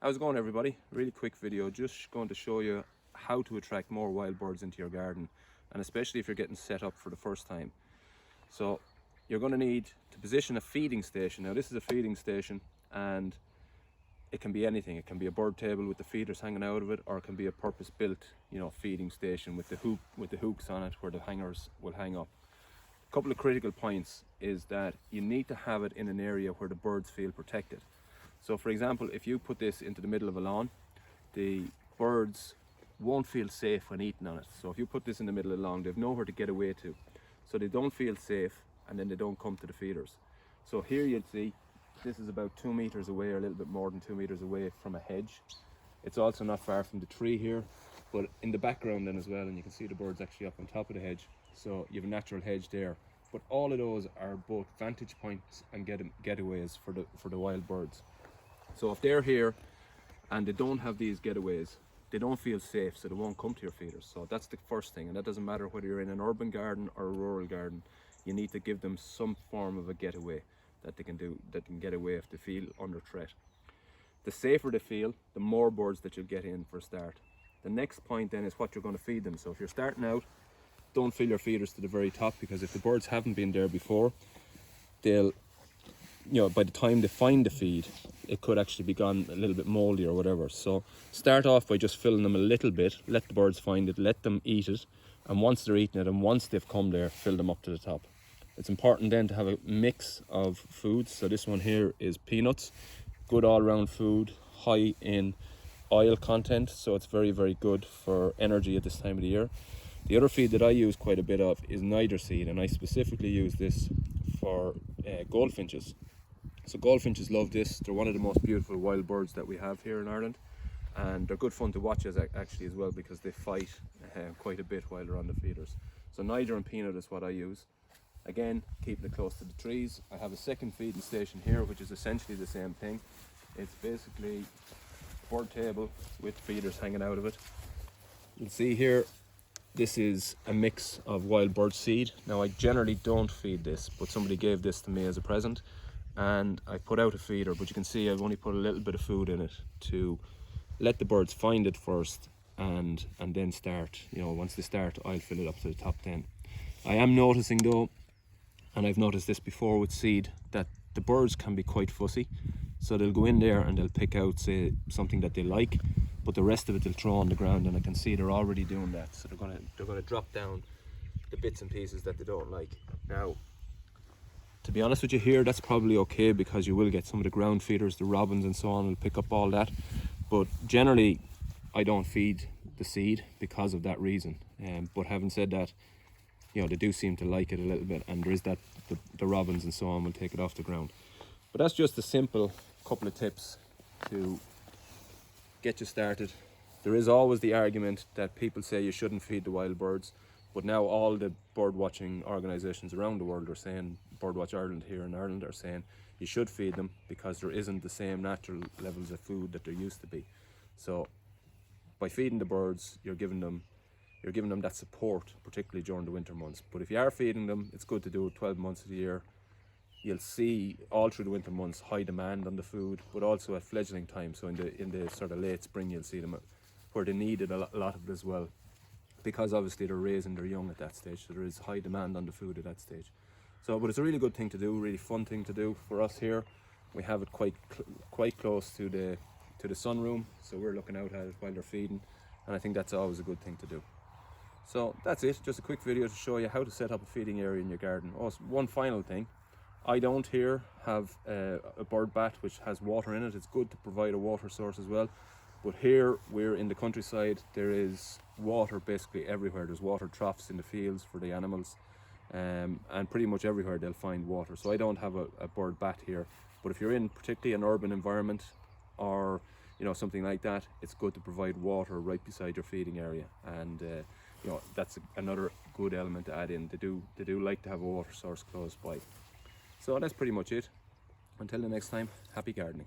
How's it going, everybody? Really quick video, just going to show you how to attract more wild birds into your garden, and especially if you're getting set up for the first time. So you're going to need to position a feeding station. Now this is a feeding station, and it can be anything. It can be a bird table with the feeders hanging out of it, or it can be a purpose-built, feeding station with the hooks on it where the hangers will hang up. A couple of critical points is that you need to have it in an area where the birds feel protected. So for example, if you put this into the middle of a lawn, the birds won't feel safe when eating on it. So if you put this in the middle of the lawn, they've nowhere to get away to. So they don't feel safe, and then they don't come to the feeders. So here you'd see, this is about 2 meters away, or a little bit more than 2 meters away from a hedge. It's also not far from the tree here, but in the background then as well, and you can see the birds actually up on top of the hedge. So you have a natural hedge there. But all of those are both vantage points and getaways for the wild birds. So if they're here and they don't have these getaways, they don't feel safe, so they won't come to your feeders. So that's the first thing, and that doesn't matter whether you're in an urban garden or a rural garden. You need to give them some form of a getaway that they can get away if they feel under threat. The safer they feel, the more birds that you'll get in for a start. The next point then is what you're going to feed them. So if you're starting out, don't fill your feeders to the very top, because if the birds haven't been there before, they'll, by the time they find the feed, it could actually be gone a little bit moldy or whatever. So start off by just filling them a little bit, let the birds find it, let them eat it, and once they're eating it and once they've come there, fill them up to the top. It's important then to have a mix of foods. So this one here is peanuts, good all-round food, high in oil content, so it's very, very good for energy at this time of the year. The other feed that I use quite a bit of is Nitro Seed, and I specifically use this for goldfinches. So goldfinches love this. They're one of the most beautiful wild birds that we have here in Ireland, and they're good fun to watch actually as well, because they fight quite a bit while they're on the feeders. So Nitro and peanut is what I use. Again, keeping it close to the trees. I have a second feeding station here, which is essentially the same thing. It's basically a bird table with feeders hanging out of it. You'll see here, this is a mix of wild bird seed. Now I generally don't feed this, but somebody gave this to me as a present, and I put out a feeder, but you can see I've only put a little bit of food in it to let the birds find it first, and then start. Once they start, I'll fill it up to the top then. I am noticing though, and I've noticed this before with seed, that the birds can be quite fussy. So they'll go in there and they'll pick out, say, something that they like, but the rest of it they'll throw on the ground, and I can see they're already doing that. So they're gonna drop down the bits and pieces that they don't like. Now, to be honest with you here, that's probably okay, because you will get some of the ground feeders, the robins and so on, will pick up all that. But generally, I don't feed the seed because of that reason. But having said that, they do seem to like it a little bit, and there is that the robins and so on will take it off the ground. But that's just a simple couple of tips to get you started. There is always the argument that people say you shouldn't feed the wild birds, but now all the bird watching organisations around the world are saying, Birdwatch Ireland here in Ireland are saying, you should feed them, because there isn't the same natural levels of food that there used to be. So by feeding the birds, you're giving them that support, particularly during the winter months. But if you are feeding them, it's good to do it 12 months of the year. You'll see all through the winter months high demand on the food, but also at fledgling time. So in the sort of late spring, you'll see them where they needed a lot of it as well, because obviously they're raising their young at that stage, so there is high demand on the food at that stage. So, but it's a really good thing to do, really fun thing to do for us here. We have it quite close to the sunroom, so we're looking out at it while they're feeding, and I think that's always a good thing to do. So that's it, just a quick video to show you how to set up a feeding area in your garden. Oh, one final thing, I don't here have a bird bath which has water in it. It's good to provide a water source as well, but here we're in the countryside. There is water basically everywhere. There's water troughs in the fields for the animals, and pretty much everywhere they'll find water. So I don't have a bird bath here, but if you're in particularly an urban environment, or something like that, it's good to provide water right beside your feeding area, and that's another good element to add in. They do like to have a water source close by. So that's pretty much it. Until the next time, happy gardening.